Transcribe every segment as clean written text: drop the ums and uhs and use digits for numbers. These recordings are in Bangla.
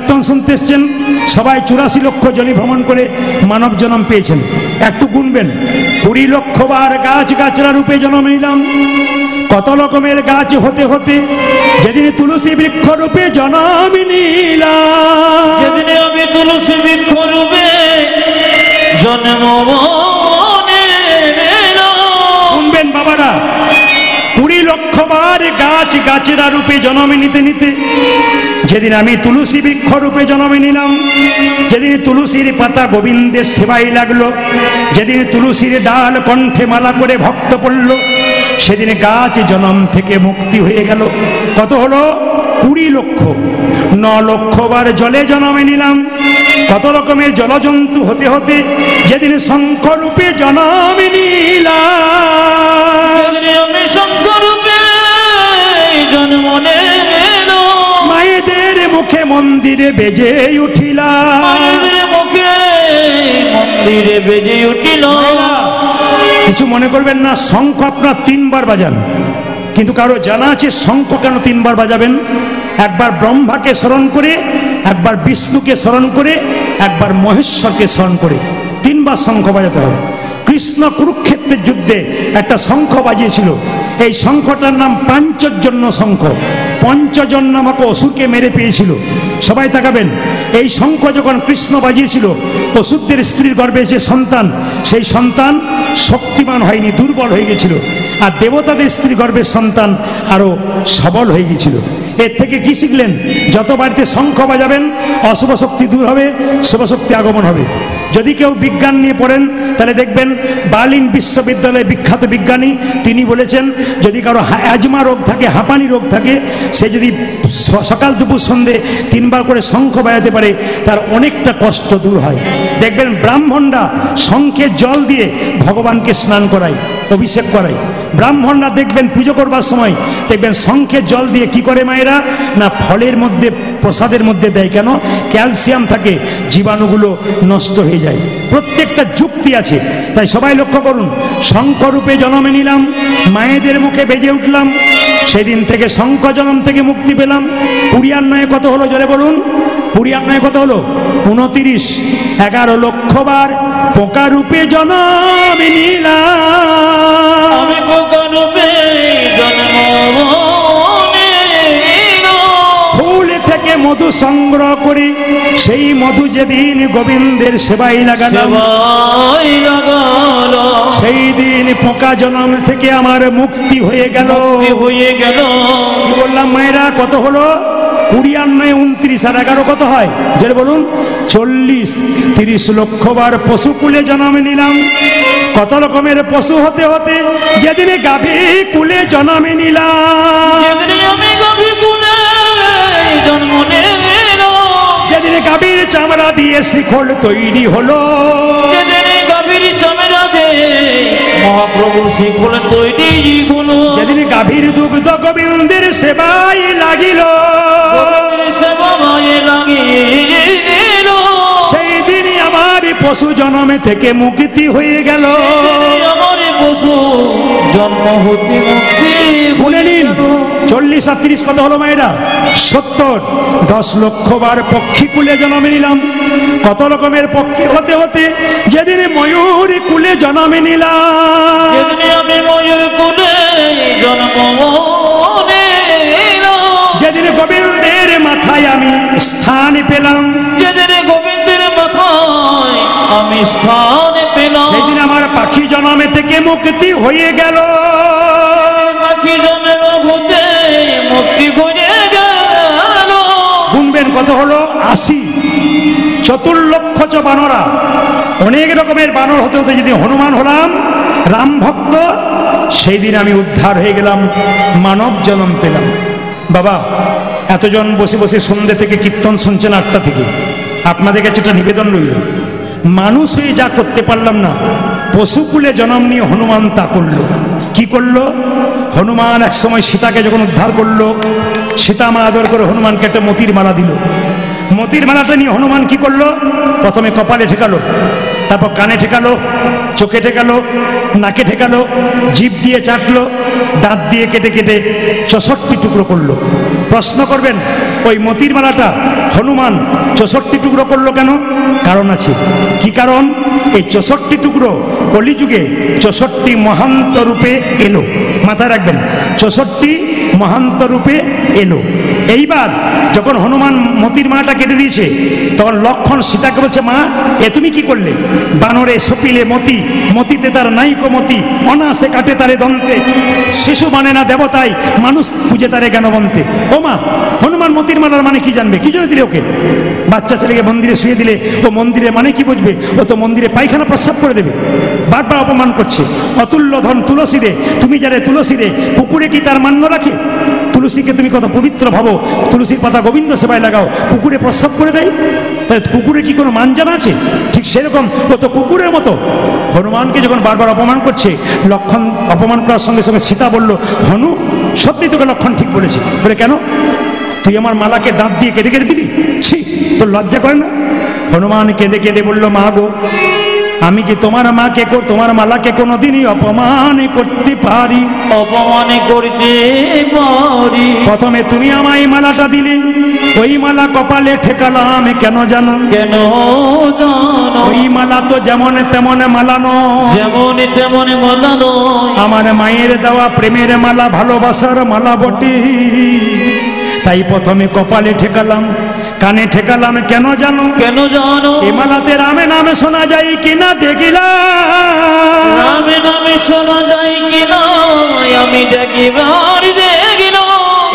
কীর্তন শুনতে এসছেন, সবাই 84 লক্ষ জনি ভ্রমণ করে মানব জন্ম পেয়েছেন। একটু গুনবেন, 20 লক্ষ বার গাছ গাছরা রূপে জন্ম নিলাম। কত রকমের গাছ হতে হতে যেদিন তুলসী বৃক্ষ রূপে জন্ম নিলাম, যেদিন আমি তুলসী বৃক্ষ রূপে জন্ম শুনবেন বাবারা, 20 লক্ষ বার গাছ গাছেরা রূপে জন্ম নিতে নিতে যেদিন আমি তুলসী বৃক্ষ রূপে জন্ম নিলাম, যেদিন তুলসীর পাতা গোবিন্দের সেবাই লাগলো, যেদিন তুলসীর ডাল কণ্ঠে মালা করে ভক্ত পড়ল, সেদিন গাছ জন্ম থেকে মুক্তি হয়ে গেল। কত হলো? 20 লক্ষ। 9 লক্ষ বার জলে জন্ম নিলাম। কত রকমের জলজন্তু হতে হতে যেদিন শঙ্খ রূপে জন্ম নিলাম, আমি শঙ্খ রূপে জন্ম নিলাম। মায়েদের মুখে মন্দিরে বেজে উঠিলাম, মায়েদের মুখে মন্দিরে বেজে উঠিল। কিছু মনে করবেন না, শঙ্খ আপনার 3 বার বাজান, কিন্তু কারো জানা আছে শঙ্খ কেন 3 বার বাজাবেন? একবার ব্রহ্মাকে স্মরণ করে, একবার বিষ্ণুকে স্মরণ করে, একবার মহেশ্বরকে স্মরণ করে 3 বার শঙ্খ বাজাতে হয়। কৃষ্ণ কুরুক্ষেত্রের যুদ্ধে একটা শঙ্খ বাজিয়েছিল, এই শঙ্খটার নাম পাঞ্চজন্য শঙ্খ। 5 জন নামক অসুরকে মেরে পেয়েছিল। সবাই তাকাবেন, এই শঙ্খ যখন কৃষ্ণ বাজিয়েছিল, অসুরদের স্ত্রীর গর্ভে যে সন্তান, সেই সন্তান শক্তিমান হয়নি, দুর্বল হয়ে গেছিল, আর দেবতাদের স্ত্রী গর্ভের সন্তান আরো সবল হয়ে গেছিল। এর থেকে কি শিখলেন? যত বাড়িতে শঙ্খ বাজাবেন অশুভ শক্তি দূর হবে, শুভ শক্তি আগমন হবে। যদি কেউ বিজ্ঞান নিয়ে পড়েন তাহলে দেখবেন বার্লিন বিশ্ববিদ্যালয়ের বিখ্যাত বিজ্ঞানী তিনি বলেছেন, যদি কারো অ্যাজমা রোগ থাকে, হাঁপানি রোগ থাকে, সে যদি সকাল দুপুর সন্ধে 3 বার করে শঙ্খ বাজাতে পারে, তার অনেকটা কষ্ট দূর হয়। দেখবেন ব্রাহ্মণরা শঙ্খে জল দিয়ে ভগবানকে স্নান করায়, অভিষেক করায়। ব্রাহ্মণরা দেখবেন পুজো করবার সময় দেখবেন শঙ্খের জল দিয়ে কি করে মায়েরা, না ফলের মধ্যে প্রসাদের মধ্যে দেয়। কেন? ক্যালসিয়াম থাকে, জীবাণুগুলো নষ্ট হয়ে যায়। প্রত্যেকটা যুক্তি আছে। তাই সবাই লক্ষ্য করুন, শঙ্খ রূপে জন্ম নিলাম, মায়েদের মুখে বেজে উঠলাম, সেদিন থেকে শঙ্খ জন্ম থেকে মুক্তি পেলাম। 20 কত হলো জোরে বলুন? 20 কত হলো? 29। 11 লক্ষ বার পোকা রূপে জন্ম নিলাম, আমি পোকা রূপে জন্ম ফুল থেকে মধু সংগ্রহ করি, সেই মধু যেদিন গোবিন্দের সেবাই লাগালাম, সেই দিন পোকা জন্ম থেকে আমার মুক্তি হয়ে গেল। কি বললাম মায়েরা? কত হলো? 20 29 আর 11 কত হয়? যেটা বলুন 40। 30 লক্ষ বার পশুকুলে জন্ম নিলাম। কত রকমের পশু হতে হতে যেদিনে গাভী কুলে জন্ম নিলাম, যেদিনে গাভীর চামড়া দিয়ে শিখল তৈরি হলো, গাভীর চামড়া দিয়ে মহাপ্রভু শিখল তৈরি হলো, যেদিন গাভীর দুগ্ধ গোবিন্দের সেবাই লাগিল, সেই দিনই আমার পশু জন্মে থেকে মুক্তি হয়ে গেল। আমার পশু জন্ম হতে মুক্তি বলে নিন। 40 আর 30 কত হলো মায়েরা? 70। 10 লক্ষ বার পক্ষী কুলে জন্ম নিলাম। কত রকমের পক্ষী হতে হতে যেদিন ময়ূর কুলে জন্ম নিলাম, আমি ময়ূর কুলে জন্ম যেদিন গোবিন্দের মাথায় আমি স্থান পেলাম, যেদিন গোবিন্দের মাথায় আমি স্থান পেলাম, সেদিন আমার পাখি জন্মে থেকে মুক্তি হয়ে গেল। পাখি জন্মের হতে মুক্তি হয়ে গেল। গুনবেন কত হলো? 80। 4 লক্ষ বানরা, অনেক রকমের বানর হতে হতে যদি হনুমান হলাম, রাম ভক্ত, সেই দিন আমি উদ্ধার হয়ে গেলাম, মানব জন্ম পেলাম। বাবা, এতজন বসে বসে সন্ধ্যে থেকে কীর্তন শুনছেন 8টা থেকে, আপনাদের কাছে একটা নিবেদন রইল, মানুষ হয়ে যা করতে পারলাম না, পশুকুলে জন্ম নিয়ে হনুমান তা করলো। কি করলো? হনুমান এক সময় সীতাকে যখন উদ্ধার করলো, সীতা মা আদর করে হনুমানকে একটা মতির মালা দিল। মতির মালাটা নিয়ে হনুমান কি করলো? প্রথমে কপালে ঠেকালো, তারপর কানে ঠেকালো, চোখে ঠেকালো, নাকে ঠেকালো, জিভ দিয়ে চাটলো, দাঁত দিয়ে কেটে কেটে 64 টুকরো করলো। প্রশ্ন করবেন, ওই মতির মালাটা হনুমান 64 টুকরো করলো কেন? কারণ আছে। কি কারণ? এই 64 টুকরো কলিযুগে 64 মহান্ত রূপে এলো। মাথায় রাখবেন, 64 মহান্ত রূপে এলো। এইবার যখন হনুমান মতির মালাটা কেটে দিয়েছে, তখন লক্ষণ সীতাকে বলছে, মা এ তুমি কি করলে? বানরে সপিলে মতি, মতিতে তার নাইকো মতি, অনাসে কাটে তারে দন্তে, শিশু মানে না দেবতাই, মানুষ পুজে তারে জ্ঞানবন্তে। ও মা, হনুমান মতির মালার মানে কি জানবে? কি জন্য দিলে ওকে? বাচ্চা ছেলেকে মন্দিরে শুয়ে দিলে ও মন্দিরে মানে কি বুঝবে? ও তো মন্দিরে পায়খানা প্রস্রাব করে দেবে। বারবার অপমান করছে। অতুল্য ধন তুলসী রে, তুমি যারে তুলসী রে, পুকুরে কি তার মান্য রাখে? তুলসীকে তুমি কত পবিত্র ভাবো, তুলসীর পাতা গোবিন্দ সেবায় লাগাও, কুকুরে প্রস্রাব করে দেয়? কুকুরে কি কোনো মান জানা আছে? ঠিক সেরকম ও তো কুকুরের মতো। হনুমানকে যখন বারবার অপমান করছে, লক্ষণ অপমান করার সঙ্গে সঙ্গে সীতা বলল, হনু সত্যি তোকে লক্ষণ ঠিক বলেছে। বলে কেন? তুই আমার মালাকে দাঁত দিয়ে কেটে কেটে দিবি? ছি, তোর লজ্জা করে না? হনুমান কেঁদে কেঁদে বলল, মা গো, আমি কি তোমার মাকে, তোমার মালাকে কোনোদিনই অপমান করতে পারি? অপমান করতে পারি? প্রথমে তুমি আমায় মালাটা দিলে, ওই মালা কপালে ঠেকালাম কেন জানো? কেন জানো? ওই মালা তো যেমন তেমন মালা নয়, যেমন তেমন মালা নয়। আমার মায়ের দেওয়া প্রেমের মালা, ভালোবাসার মালা বটে। তাই প্রথমে কপালে ঠেকালাম, কানে ঠেকালাম কেন জানো? কেন জানো? এ মালাতে রামে নামে শোনা যায় কিনা দেখিলাম, রামে নামে শোনা যায় কিনা আমি দেখিবার দেখিলাম।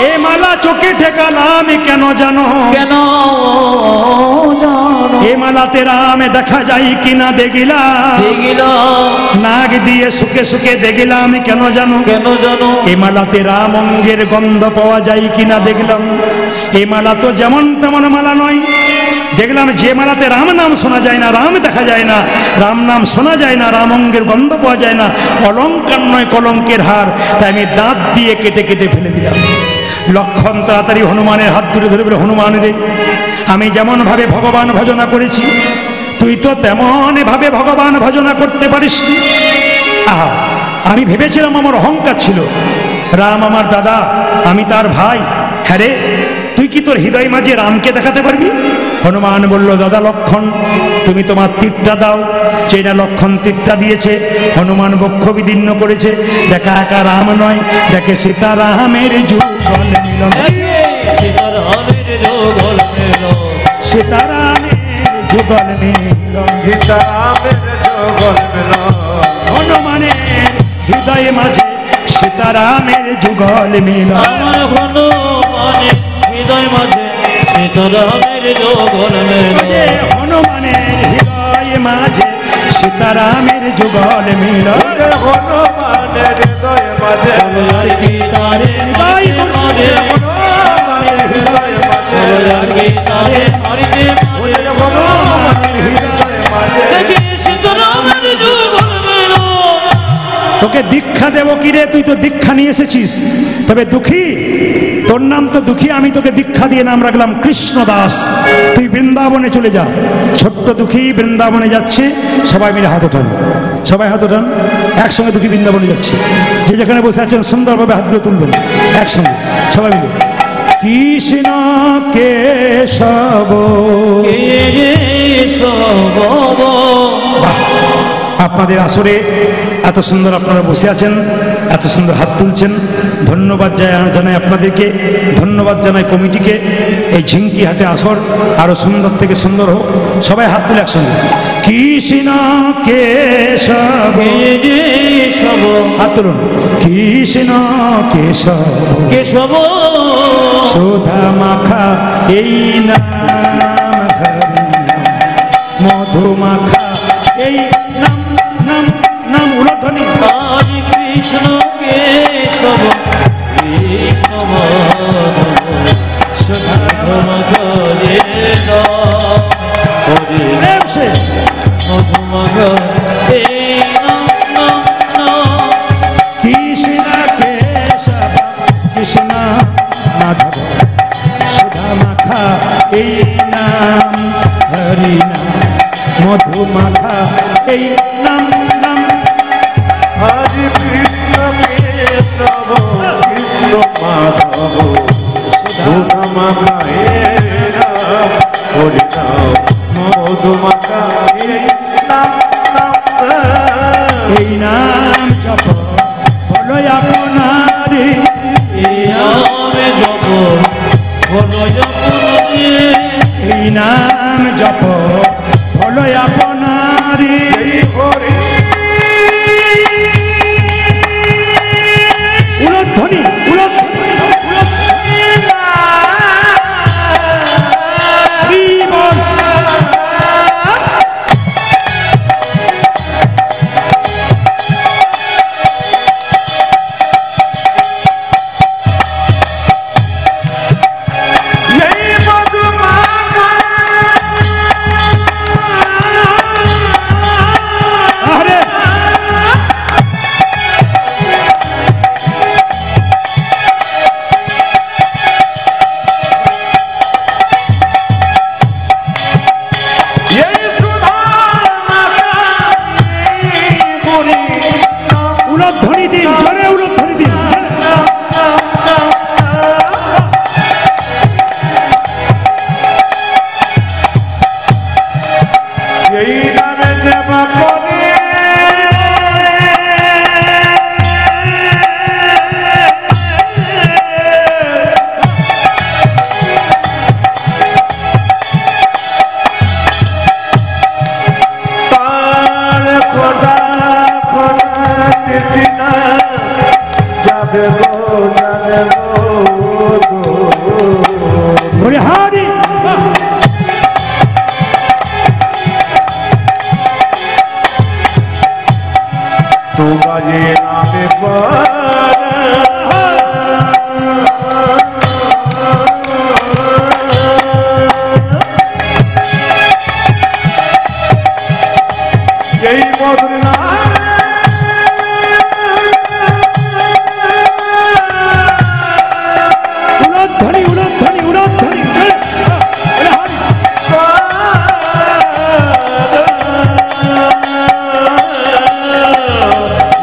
এ মালা চোখে ঠেকালাম কেন জানো? কেন জানো? এ মালাতে রামে দেখা যায় কিনা দেখিলাম, দেখিলাম। নাক দিয়ে শুকে শুকে দেখিলাম কেন জানো? কেন জানো? এ মালাতে রাম অঙ্গের গন্ধ পাওয়া যায় কিনা দেখলাম। এ মালা তো যেমন তেমন মালা নয়। দেখলাম যে মালাতে রাম নাম শোনা যায় না, রাম দেখা যায় না, রাম নাম শোনা যায় না, রাম অঙ্গের গন্ধ পাওয়া যায় না, অলঙ্কার নয় কলঙ্কের হার। তাই আমি দাঁত দিয়ে কেটে কেটে ফেলে দিলাম। লক্ষণ তাড়াতাড়ি হনুমানের হাত ধরে ধরে বলে, হনুমান রে, আমি যেমন ভাবে ভগবান ভজনা করেছি, তুই তো তেমন ভাবে ভগবান ভজনা করতে পারিস। আহা, আমি ভেবেছিলাম আমার অহংকার ছিল, রাম আমার দাদা, আমি তার ভাই। হ্যাঁ রে, তুই কি তোর হৃদয় মাঝে রামকে দেখাতে পারবি? হনুমান বলল, দাদা লক্ষণ, তুমি তোমার তীরটা দাও। চেনা লক্ষণ তীরটা দিয়েছে, হনুমান বক্ষ বিদীর্ণ করেছে। দেখা একা রাম নয়, দেখে সীতারামের যুগল মিলন, সীতারামের যুগল মিলন, সীতারামের যুগল মিলন, সীতারামের যুগল মিলন। হনুমানের হৃদয় মাঝে সীতারামের যুগল মিলন। আমার হনুমানের হৃদয় মাঝে সীতারামের যুগল মিলন। হনুমানের হৃদয় মাঝে সীতারামের যুগল মিলন। হনুমানের হৃদয় মাঝে আর কি তারে হৃদয় মাঝে, হনুমানের হৃদয় মাঝে আর কি তারে মারিতে মারিতে হনুমানের হৃদয় মাঝে দেখি সীতারামের যুগল মিলন। তোকে দীক্ষা দেব কিরে? তুই তো দীক্ষা নিয়ে এসেছিস, তবে দুঃখী, তোর নাম তো দুঃখী। আমি তোকে দীক্ষা দিয়ে নাম রাখলাম কৃষ্ণ দাস। তুই বৃন্দাবনে চলে যা। ছোট্ট দুঃখী বৃন্দাবনে যাচ্ছে। সবাই মিলে হাত ওঠান, সবাই হাত ওঠান। একসঙ্গে দুঃখী বৃন্দাবনে যাচ্ছে। যে যেখানে বসে আছেন সুন্দরভাবে হাতগুলো তুলবেন একসঙ্গে সবাই মিলে। কৃষ্ণ কেশব, কেশব। বাহ! আপনাদের আসরে এত সুন্দর আপনারা বসে আছেন, এত সুন্দর হাত তুলছেন। ধন্যবাদ জানাই আপনাদেরকে, ধন্যবাদ জানাই কমিটিকে। এই ঝিঙ্কি হাটে আসর আরো সুন্দর থেকে সুন্দর হোক। সবাই হাত তুলে একসঙ্গে। কৃষ্ণ কেশব, কেশব, হাত তুলুন। কৃষ্ণ কেশব, কেশব, সুধা মাখা এই নাম হরি নাম, মধু মাখা এই নাম, নাম নাম উলধ্বনি। আজ কৃষ্ণ কেশব, কৃষ্ণ মাধব, সুধা মধুমগরে হরে প্রেম সে মধুমগরে নাম। কৃষ্ণ কেশব, কৃষ্ণ মাধব, সুধা মাখা এই নাম হরি নাম, মধু মাখা এই নাম, নাম। হরি কৃষ্ণ কৃষ্ণ হলো আপনারে এই নাম জপ হলো আপনারে এই নাম জপ হলো আপনারে উলধ্বনি উলধ্বনি হরি বল। আরে উলধ্বনি দিন, জোরে উলধ্বনি দিন। এই নামে দেবা করে তার খোদা খোদা দিদিনা যাবে গো যাবে গো ওরে হারি তোমারে নামে এই মধুর উলধ্বনি উলধ্বনি উলধ্বনি ওরে হারি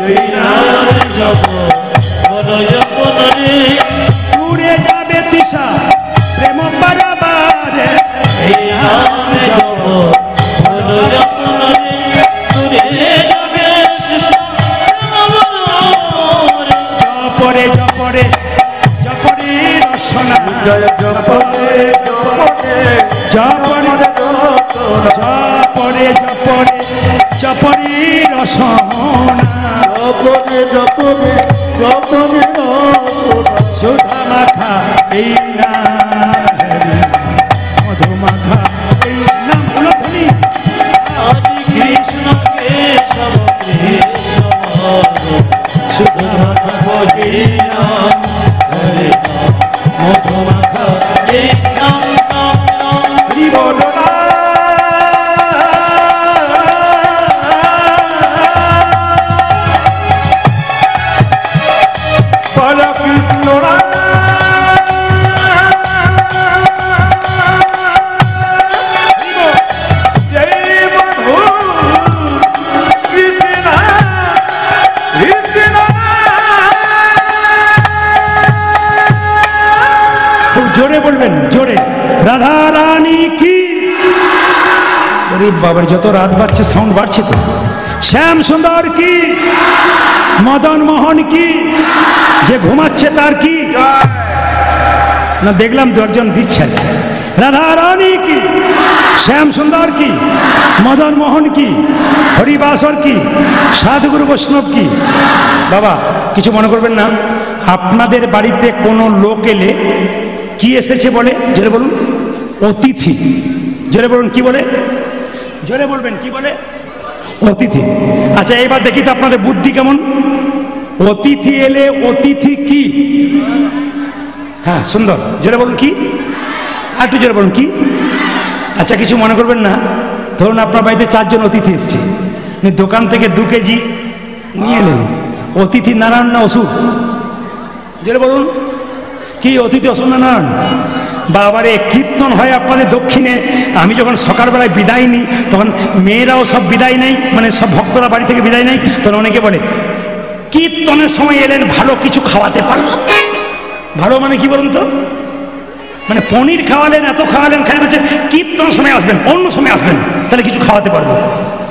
এই নাম জপ হলো আপনারে উড়ে যাবে দিশা প্রেম বারাবারে এই নাম জপ হলো আপনারে দূরে যাবে শিশু আমারে জপরে জপরে জপরে রসনা জয় জপরে জপরে জপরে জপরে জপরে জপরে রসনা জপরে জপরে জপরে সুধা মাখা এই নাম হরি মধু মাখা এই নাম উলধ্বনি হরে কৃষ্ণ কেশব কৃষ্ণ মাধব সুধা মাখা হরে নাম হরে নাম মধু মাখা এই নাম নাম নাম হরি বল। কৃষ্ণ খুব জোরে বলবেন, জোরে। রাধা রানী কি, ওরে বাবার যত রাত বাড়ছে সাউন্ড বাড়ছে তো। শ্যাম সুন্দর কি, মদন মোহন কি, যে ঘুমাচ্ছে তার কি না, দেখলাম দু একজন দিচ্ছেন। রাধা রানী কি, শ্যাম সুন্দর কি, মদন মোহন কি, হরিবাসর কি, সাধুগুরু বৈষ্ণব কি। বাবা কিছু মনে করবেন না, আপনাদের বাড়িতে কোনো লোক এলে কি এসেছে বলে, জোরে বলুন? অতিথি। জোরে বলুন কি বলে? জোরে বলবেন কি বলে? অতিথি। আচ্ছা এবার দেখি তো আপনাদের বুদ্ধি কেমন। অতিথি এলে অতিথি কি? হ্যাঁ সুন্দর, জোরে বলুন কি? আর একটু জোরে বলুন কি? আচ্ছা কিছু মনে করবেন না, ধরুন আপনার বাড়িতে 4 জন অতিথি এসছে, দোকান থেকে 2 কেজি নিয়ে এলেন। অতিথি নারায়ণ না অসুর? জোরে বলুন কি? অতিথি অসুর না নারায়ণ? বাবারে কীর্তন হয় আপনাদের দক্ষিণে। আমি যখন সকালবেলায় বিদায় নিই তখন মেয়েরাও সব বিদায় নেই, মানে সব ভক্তরা বাড়ি থেকে বিদায় নেই, তখন অনেকে বলে কীর্তনের সময় এলেন, ভালো কিছু খাওয়াতে পারলাম। ভালো মানে কি বলুন তো? মানে পনির খাওয়ালেন, এত খাওয়ালেন, খাই বলছে কীর্তন সময় আসবেন, অন্য সময় আসবেন, তাহলে কিছু খাওয়াতে পারবো।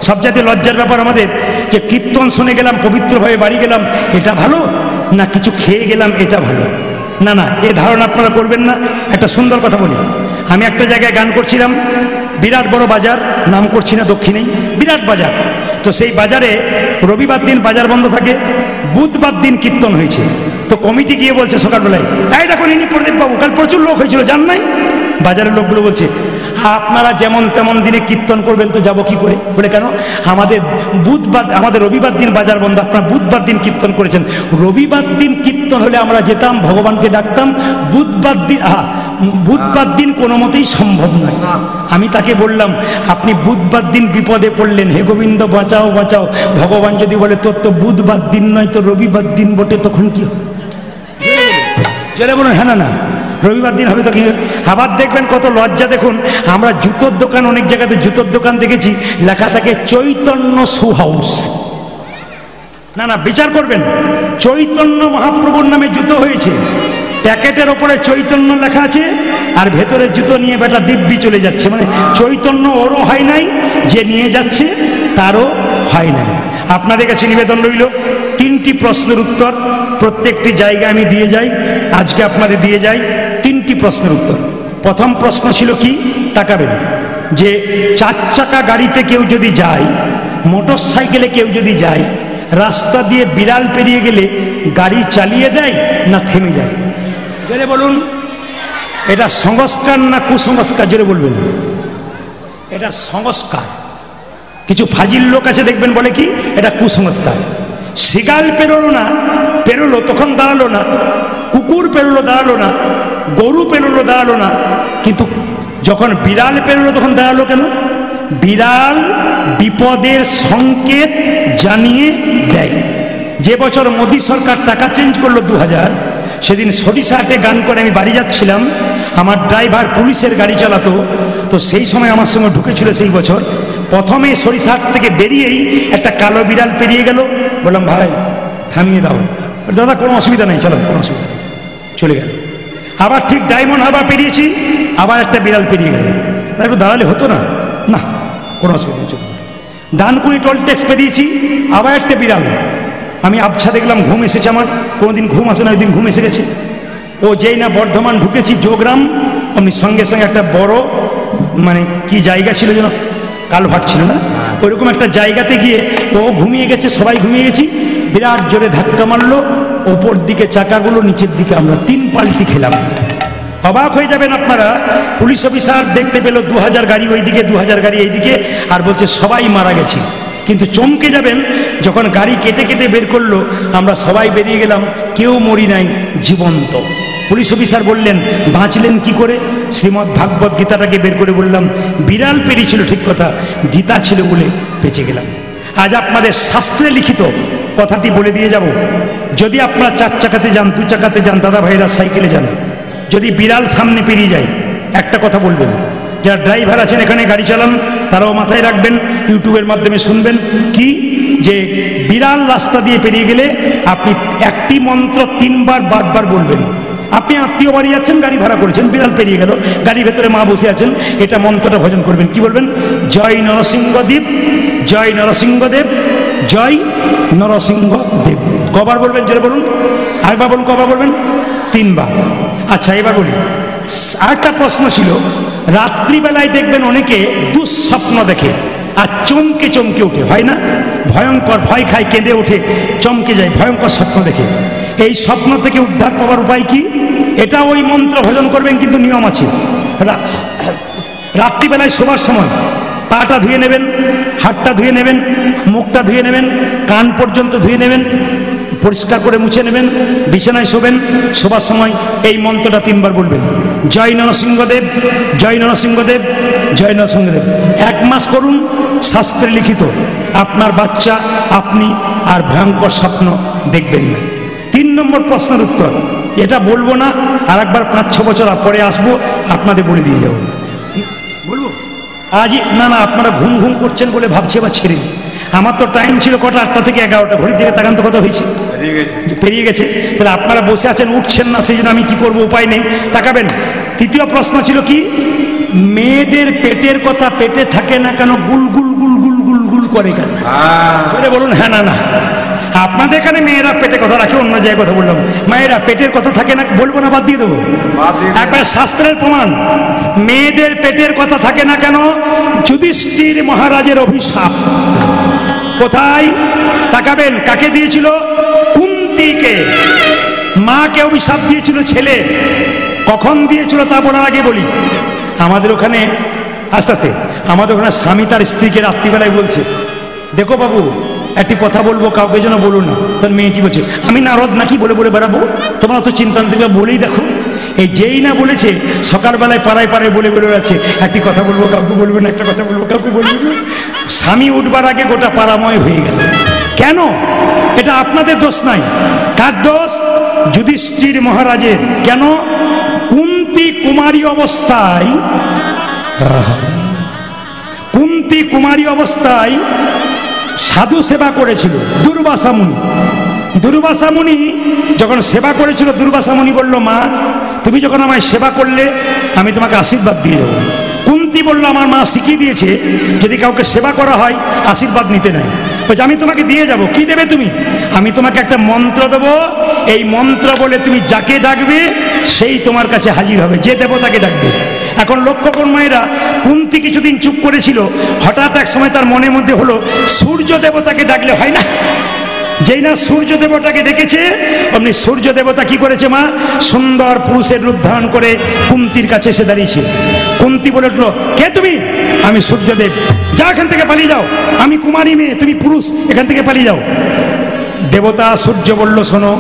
সব জাতীয় লজ্জার ব্যাপার আমাদের যে কীর্তন শুনে গেলাম, পবিত্রভাবে বাড়ি গেলাম, এটা ভালো না কিছু খেয়ে গেলাম এটা ভালো? না না, এ ধারণা আপনারা করবেন না। একটা সুন্দর কথা বলি, আমি একটা জায়গায় গান করছিলাম, বিরাট বড় বাজার, নাম করছি না, দক্ষিণেই বিরাট বাজার। তো সেই বাজারে রবিবার দিন বাজার বন্ধ থাকে, বুধবার দিন কীর্তন হয়েছে। তো কমিটি গিয়ে বলছে সকালবেলায়, এই দেখুন ইনি প্রদীপ বাবু, কাল প্রচুর লোক হয়েছিল, জান নাই? বাজারের লোকগুলো বলছে, আপনারা যেমন তেমন দিনে কীর্তন করবেন তো যাবো কি করে? বলে কেন? আমাদের রবিবার দিন বাজার বন্ধ, আপনারা বুধবার দিন কীর্তন করেছেন। রবিবার দিন কীর্তন হলে আমরা যেতাম, ভগবানকে ডাকতাম। বুধবার দিন কোনো মতেই সম্ভব নয়। আমি তাকে বললাম, আপনি বুধবার দিন বিপদে পড়লেন, হে গোবিন্দ বাঁচাও বাঁচাও। ভগবান যদি বলে তোর তো বুধবার দিন নয়, তো রবিবার দিন বটে, তখন কি হবে? চলে বলুন হ্যাঁ না না, রবিবার দিন হবে তো কি? আবার দেখবেন কত লজ্জা। দেখুন, আমরা জুতোর দোকান, অনেক জায়গাতে জুতোর দোকান দেখেছি লেখা থাকে চৈতন্য শু হাউস। না না, বিচার করবেন, চৈতন্য মহাপ্রভুর নামে জুতো হয়েছে, প্যাকেটের ওপরে চৈতন্য লেখা আছে, আর ভেতরের জুতো নিয়ে বেটা দিব্যি চলে যাচ্ছে। মানে চৈতন্য ওরও হয় নাই, যে নিয়ে যাচ্ছে তারও হয় নাই। আপনাদের কাছে নিবেদন রইল, 3টি প্রশ্নের উত্তর প্রত্যেকটি জায়গায় আমি দিয়ে যাই, আজকে আপনাদের দিয়ে যাই 3টি প্রশ্নের উত্তর। প্রথম প্রশ্ন ছিল কি, তাকাবেন, যে 4 চাকা গাড়িতে কেউ যদি যায়, মোটর সাইকেলে কেউ যদি যায়, রাস্তা দিয়ে বিড়াল পেরিয়ে গেলে গাড়ি চালিয়ে দেয় না থেমে যায়? জোরে বলুন, এটা সংস্কার না কুসংস্কার? জোরে বলবেন। এটা সংস্কার। কিছু ফাজিল লোক আছে দেখবেন বলে কি এটা কুসংস্কার। শিগাল পেরোলো তখন দাঁড়ালো না, কুকুর পেরোলো দাঁড়ালো না, গরু পেরোলো দাঁড়ালো না, কিন্তু যখন বিড়াল পেরোলো তখন দাঁড়ালো কেন? বিড়াল বিপদের সংকেত জানিয়ে দেয়। যে বছর মোদী সরকার টাকা চেঞ্জ করলো 2000, সেদিন সরিষাহাটে গান করে আমি বাড়ি যাচ্ছিলাম, আমার ড্রাইভার পুলিশের গাড়ি চালাতো, তো সেই সময় আমার সঙ্গে ঢুকেছিল সেই বছর। প্রথমে সরিষাহাট থেকে বেরিয়েই একটা কালো বিড়াল পেরিয়ে গেল, বললাম ভাই থামিয়ে দাও। দাদা কোনো অসুবিধা নেই, চলো কোনো অসুবিধা নেই, চলে গেল। আবার ঠিক ডায়মন্ড হারবার পেরিয়েছি, আবার একটা বিড়াল পেরিয়ে গেল, একটু দাঁড়ালে হতো না? না কোনো অসুবিধা নেই, চলো। ডানকুনি টোল ট্যাক্স পেরিয়েছি, আবার একটা বিড়াল। আমি আবছা দেখলাম, ঘুম এসেছে আমার, কোনোদিন ঘুম আসে না, ওই দিন ঘুম এসে গেছে। ও যেই না বর্ধমান ঢুকেছি যোগগ্রাম, অমনি সঙ্গে সঙ্গে একটা বড় মানে কি জায়গা ছিল যেন, কালভার্ট ছিল না, ওইরকম একটা জায়গাতে গিয়ে ও ঘুমিয়ে গেছে, সবাই ঘুমিয়ে গেছি, বিরাট জোরে ধাক্কা মারলো, ওপর দিকে চাকাগুলো, নিচের দিকে আমরা 3 পাল্টি খেলাম। অবাক হয়ে যাবেন আপনারা, পুলিশ অফিসার দেখতে পেল 2000 গাড়ি ওইদিকে, 2000 গাড়ি এইদিকে, আর বলছে সবাই মারা গেছে। কিন্তু চমকে যাবেন, যখন গাড়ি কেটে কেটে বের করলো, আমরা সবাই বেরিয়ে গেলাম, কেউ মরি নাই, জীবন্ত। পুলিশ অফিসার বললেন বাঁচলেন কি করে? শ্রীমদ্ ভাগবত গীতাটাকে বের করে বললাম, বিড়াল পেরিয়েছিল ঠিক কথা, গীতা ছিল বলে বেঁচে গেলাম। আজ আপনাদের শাস্ত্রে লিখিত কথাটি বলে দিয়ে যাব, যদি আপনারা 4 চাকাতে যান, 2 চাকাতে যান, দাদা ভাইরা সাইকেলে যান, যদি বিড়াল সামনে পেরিয়ে যায়, একটা কথা বলবেন, যারা ড্রাইভার আছেন এখানে গাড়ি চালান, তারাও মাথায় রাখবেন, ইউটিউবের মাধ্যমে শুনবেন, কি যে বিড়াল রাস্তা দিয়ে পেরিয়ে গেলে আপনি একটি মন্ত্র 3 বার বারবার বলবেন। আপনি আত্মীয় বাড়ি যাচ্ছেন, গাড়ি ভাড়া করেছেন, বিড়াল পেরিয়ে গেল, গাড়ির ভেতরে মা বসে আছেন, এটা মন্ত্রটা ভজন করবেন। কি বলবেন? জয় নরসিংহদেব, জয় নরসিংহদেব, জয় নরসিংহদেব। কবার বলবেন? জোরে বলুন, আরেকবার বলুন, কবার বলবেন? 3 বার। আচ্ছা এবার বলি, আরেকটা প্রশ্ন ছিল, রাত্রিবেলায় দেখবেন অনেকে দুঃস্বপ্ন দেখে আর চমকে চমকে উঠে, হয় না? ভয়ঙ্কর, ভয় খায়, কেঁদে ওঠে, চমকে যায়, ভয়ঙ্কর স্বপ্ন দেখে। এই স্বপ্ন থেকে উদ্ধার পাওয়ার উপায় কি? এটা ওই মন্ত্র ভজন করবেন, কিন্তু নিয়ম আছে। রাত্রিবেলায় শোবার সময় পাটা ধুয়ে নেবেন, হাতটা ধুয়ে নেবেন, মুখটা ধুয়ে নেবেন, কান পর্যন্ত ধুয়ে নেবেন, পরিষ্কার করে মুছে নেবেন, বিছানায় শোবেন, শোবার সময় এই মন্ত্রটা 3 বার বলবেন, জয় নরসিংহদেব, জয় নরসিংহদেব, জয় নরসিংহদেব। 1 মাস করুন, শাস্ত্রে লিখিত, আপনার বাচ্চা, আপনি আর ভয়ঙ্কর স্বপ্ন দেখবেন না। 3 নম্বর প্রশ্নের উত্তর, এটা বলবো না, আর একবার 5-6 বছর পরে আসবো, আপনাদের বলে দিয়ে যাবো। বলবো আজ? না না, আপনারা ঘুম ঘুম করছেন বলে ভাবছি এবার ছেড়ে দিই। আমার তো টাইম ছিল কটা, 8টা থেকে 11টা, ঘড়ির দিকে তাকান তো কত হয়েছে, পেরিয়ে গেছে। তাহলে আপনারা বসে আছেন, উঠছেন না, সেই জন্য আমি কি করবো, উপায় নেই, তাকাবেন। 3য় প্রশ্ন ছিল কি, মেয়েদের পেটের কথা পেটে থাকে না কেন, গুল গুল গুল গুল গুল গুল করে কেন? বলুন হ্যাঁ না না। আপনাদের এখানে মেয়েরা পেটে কথা রাখে, অন্য জায়গায় কথা বললাম। মায়েরা পেটের কথা থাকে না, বলবো না, বাদ দিয়ে দেবো। একবার শাস্ত্রের প্রমাণ, মেয়েদের পেটের কথা থাকে না কেন? যুধিষ্ঠির মহারাজের অভিশাপ। কোথায় তাকাবেন? কাকে দিয়েছিল? কুন্তিকে। মাকে অভিশাপ দিয়েছিল ছেলে। কখন দিয়েছিল তা বলার আগে বলি, আমাদের ওখানে আস্তে আস্তে আমাদের ওখানে স্বামী তার স্ত্রীকে রাত্রিবেলায় বলছে, দেখো বাবু একটি কথা বলবো, কাউকে যেন বলো না। তার মেয়েটি বলছে, আমি নারদ নাকি বলে বলে বেড়াবো, তোমরা তো চিন্তা দেবে, বলেই দেখো। এই যেই না বলেছে, সকালবেলায় পাড়ায় পাড়ায় বলে বলে বেড়াচ্ছে, একটি কথা বলবো কাউকে বলবে না, একটা কথা বলবো কাউকে বলবে না। স্বামী উঠবার আগে গোটা পাড়াময় হয়ে গেল। কেন? এটা আপনাদের দোষ নাই। কার দোষ? যুধিষ্ঠির মহারাজের। কেন? কুন্তি কুমারী অবস্থায়, কুন্তি কুমারী অবস্থায় সাধু সেবা করেছিল দুর্বাসা মুনি। দুর্বাসা মুনি যখন সেবা করেছিল, দুর্বাসা মুনি বলল, মা তুমি যখন আমায় সেবা করলে আমি তোমাকে আশীর্বাদ দিয়ে দেবো। কুন্তি বলল, আমার মা শিখিয়ে দিয়েছে যদি কাউকে সেবা করা হয় আশীর্বাদ নিতে নাই। বলছে আমি তোমাকে দিয়ে যাব। কি দেবে তুমি? আমি তোমাকে একটা মন্ত্র দেবো, এই মন্ত্র বলে তুমি যাকে ডাকবে সেই তোমার কাছে হাজির হবে, যে দেবতাকে ডাকবে। এখন লক্ষ্য করুন মায়েরা, কুন্তি কিছুদিন চুপ করেছিল, হঠাৎ এক সময় তার মনের মধ্যে হলো সূর্য দেবতাকে ডাকলে হয় না। যেই না সূর্য দেবতাকে ডেকেছে, অমনি সূর্য দেবতা কি করেছে? মা সুন্দর পুরুষের রূপ ধারণ করে কুন্তির কাছে এসে দাঁড়িয়েছে। কুন্তি বলে উঠলো, কে তুমি? আমি সূর্যদেব। যা এখান থেকে পালিয়ে যাও, আমি কুমারী মেয়ে, তুমি পুরুষ, এখান থেকে পালিয়ে যাও। দেবতা সূর্য বলল, শোনো,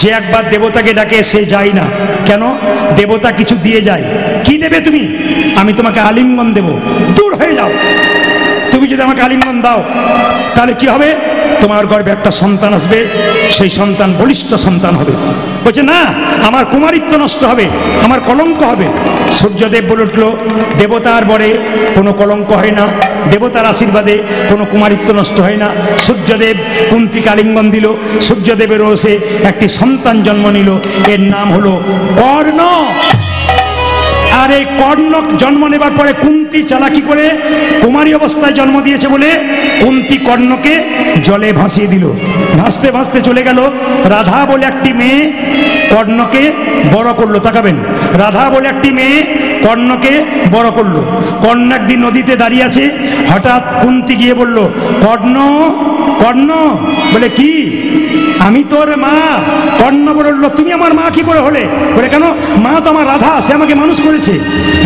যে একবার দেবতাকে ডাকে সে যায় না। কেন? দেবতা কিছু দিয়ে যায়। কি দেবে তুমি? আমি তোমাকে আলিঙ্গন দেব, দূর হয়ে যাও। তুমি যদি আমাকে আলিঙ্গন দাও তাহলে কি হবে? তোমার গর্ভে একটা সন্তান আসবে, সেই সন্তান বলিষ্ঠ সন্তান হবে। বলছে না, আমার কুমারিত্ব নষ্ট হবে, আমার কলঙ্ক হবে। সূর্যদেব বলে উঠল, দেবতার বরে কোনো কলঙ্ক হয় না, দেবতার আশীর্বাদে কোনো কুমারিত্ব নষ্ট হয় না। সূর্যদেব কুন্তিকে আলিঙ্গন দিল, সূর্যদেবের রোষে একটি সন্তান জন্ম নিল, এর নাম হলো কর্ণ। আর এই কর্ণ জন্ম নেবার পরে কুন্তি চালাকি করে কুমারী অবস্থায় জন্ম দিয়েছে বলে কুন্তি কর্ণকে জলে ভাসিয়ে দিল। ভাসতে ভাসতে চলে গেল। রাধা বলে একটি মেয়ে কর্ণকে বড় করলো। তাকাবেন, রাধা বলে একটি মেয়ে কর্ণকে বড় করলো। কর্ণ একদিন নদীতে দাঁড়িয়ে আছে, হঠাৎ কুন্তি গিয়ে বলল, কর্ণ কর্ণ। বলে কি? আমি তোর মা। কর্ণ বলল, তুমি আমার মা কি করে হলে? বলে কেন? মা তো আমার রাধা, সে আমাকে মানুষ করেছে।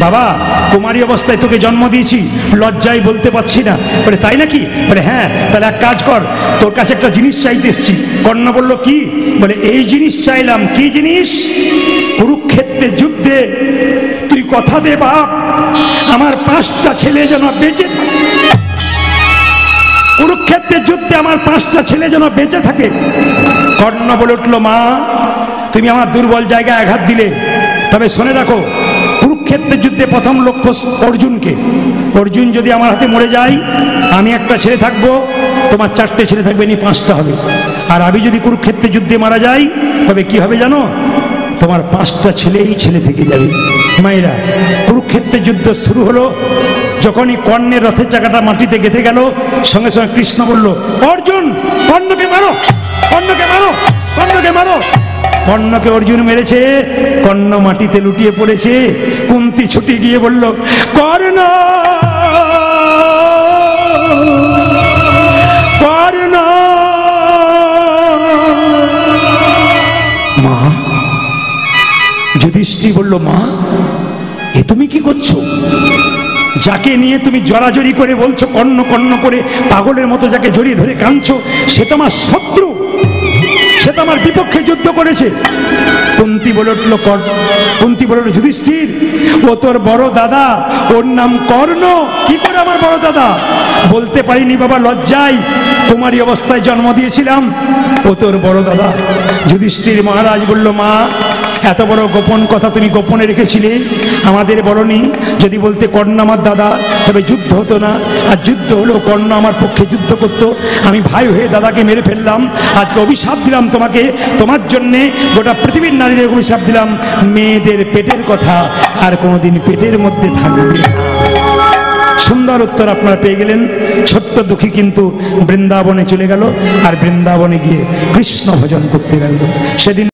বাবা কুমারী অবস্থায় তোকে জন্ম দিয়েছি, লজ্জায় বলতে পারছি না। বলে তাই নাকি? বলে হ্যাঁ। তাহলে এক কাজ কর, তোর কাছে একটা জিনিস চাইতে এসছি। কর্ণ বলল কি? বলে এই জিনিস চাইলাম। কি জিনিস? কুরুক্ষেত্রের যুদ্ধে তুই কথা দে বাপ, আমার 5টা ছেলে যেন বেঁচে থাকে। কুরুক্ষেত্রের যুদ্ধে আমার 5টা ছেলে যেন বেঁচে থাকে। কর্ণ বলে উঠল, মা তুমি আমার দুর্বল জায়গায় আঘাত দিলে, তবে শুনে রাখো, কুরুক্ষেত্রের যুদ্ধে প্রথম লক্ষ্য অর্জুনকে। অর্জুন যদি আমার হাতে মরে যায়, আমি একটা ছেলে থাকবো, তোমার 4টে ছেলে থাকবে, নি 5টা হবে। আর আমি যদি কুরুক্ষেত্রের যুদ্ধে মারা যাই, তবে কি হবে জানো? তোমার 5টা ছেলেই ছেলে থেকে যাবে। মায়েরা, কুরুক্ষেত্রের যুদ্ধ শুরু হলো। যখনই কর্ণের রথের চাকাটা মাটিতে গেঁথে গেল, সঙ্গে সঙ্গে কৃষ্ণ বলল, অর্জুন কর্ণকে মারো, কর্ণকে মারো, কর্ণকে মারো। কর্ণকে অর্জুন মেরেছে, কর্ণ মাটিতে লুটিয়ে পড়েছে। কুন্তি ছুটে গিয়ে বলল, কর্ণ কর্ণ। মা, যুধিষ্ঠির বলল, মা এ তুমি কি করছো? যাকে নিয়ে তুমি জড়াজড়ি করে বলছো কর্ণ কর্ণ করে, পাগলের মতো যাকে জড়িয়ে ধরে কাঁদছো, সে তো আমার শত্রু, সে তো আমার বিপক্ষে যুদ্ধ করেছে। কুন্তি বলে উঠল, কুন্তি বলে উঠল, যুধিষ্ঠির ও তোর বড় দাদা, ওর নাম কর্ণ। কি করে আমার বড় দাদা? বলতে পারিনি বাবা, লজ্জায়, কুমারী অবস্থায় জন্ম দিয়েছিলাম, ও তোর বড় দাদা। যুধিষ্ঠির মহারাজ বলল, মা এত বড় গোপন কথা তুমি গোপনে রেখেছিলে, আমাদের বলনি। যদি বলতে কর্ণ আমার দাদা, তবে যুদ্ধ হতো না। আর যুদ্ধ হলো, কর্ণ আমার পক্ষে যুদ্ধ করতো, আমি ভাই হয়ে দাদাকে মেরে ফেললাম। আজকে অভিশাপ দিলাম তোমাকে, তোমার জন্যে গোটা পৃথিবীর নারীদের অভিশাপ দিলাম, মেয়েদের পেটের কথা আর কোনোদিন পেটের মধ্যে থাকবে না। সুন্দর উত্তর আপনারা পেয়ে গেলেন। ছোট্ট দুঃখী কিন্তু বৃন্দাবনে চলে গেল আর বৃন্দাবনে গিয়ে কৃষ্ণ ভজন করতে লাগলো। সেদিন